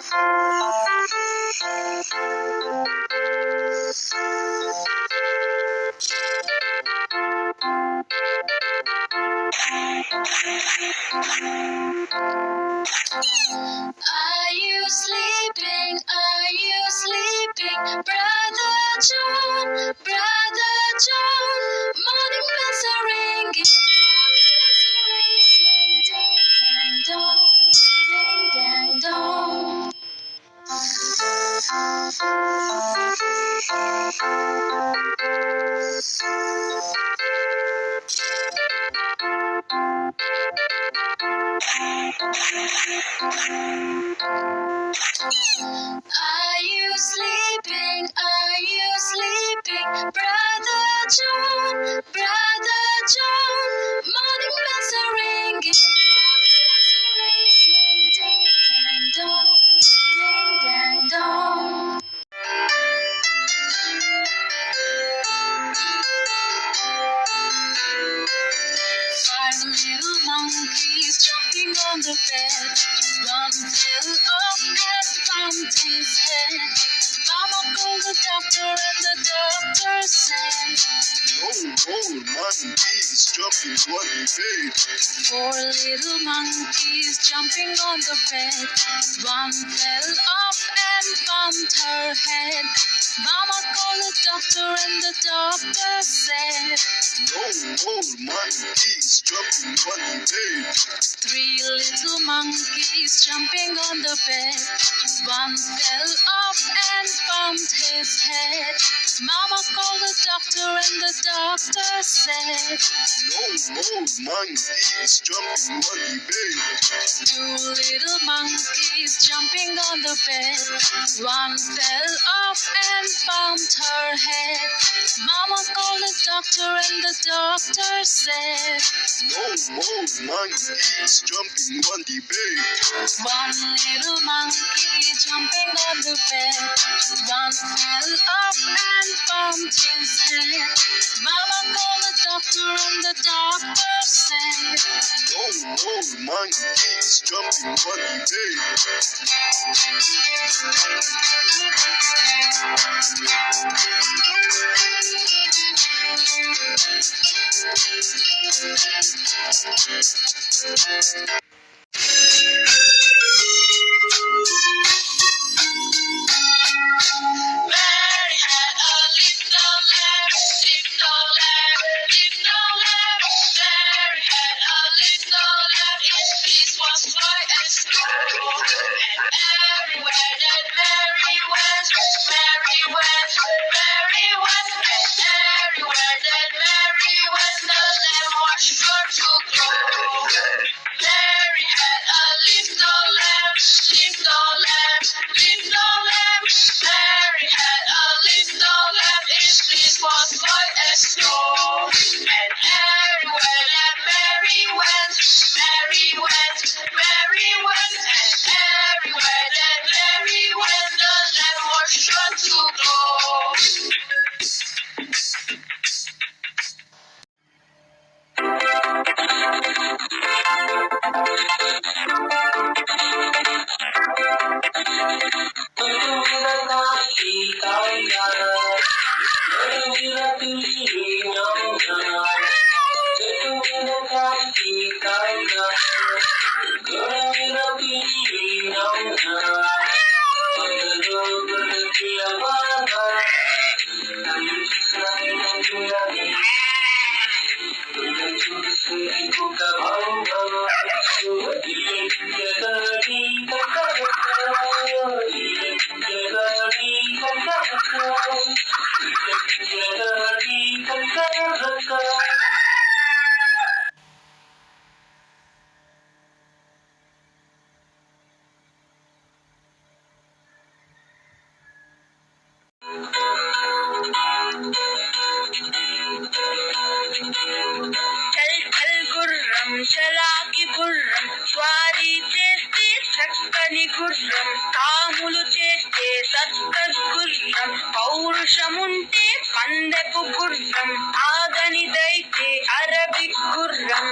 you sleeping? Are you sleeping? Brother John, Brother John. Morning bells are ringing. Ding dang dong, ding dang dong. Are you sleeping? Are you sleeping? Brother John, Brother John. Morning bells are ringing. Ding dang dong, ding dang dong. Five little monkeys jumping on the bed. One fell off and bumped his head. Mama called the doctor and the doctor said, monkeys jumping on the bed. Four little monkeys jumping on the bed. One fell off and bumped her head. Mama called the doctor and the doctor said, monkeys jumping on the bed. Three little monkeys jumping on the bed. One fell off and bumped his head. Mama called the doctor and the doctor said, monkeys jumping on the bed. Two little monkeys jumping on the bed. One fell off and bumped her head. Mama called the doctor and the doctor said, monkeys jumping on the bed. One little monkey jumping on the bed. One fell off and bumped his head. Mama called the doctor and the doctor said, monkeys jumping on the bed. Mary had a little lamb, little lamb, little lamb. Mary had a little lamb, its was white as snow. And everywhere that Mary went, Mary went, Mary went. And everywhere that Mary went, the lamb was sure to go. Mary had a little lamb, little lamb, little lamb. Mary had a little lamb, its fleece was white as snow. And everywhere that Mary went, Mary went, Mary went. And everywhere that Mary went, the lamb was sure to go. చలాకి గుర్రం స్వారీ చేస్తే చక్కని గుర్రం తాములు చేస్తే circus గుర్రం పౌరుషముంటే పందెపు గుర్రం ఆగనిదైతే Arabic గుర్రం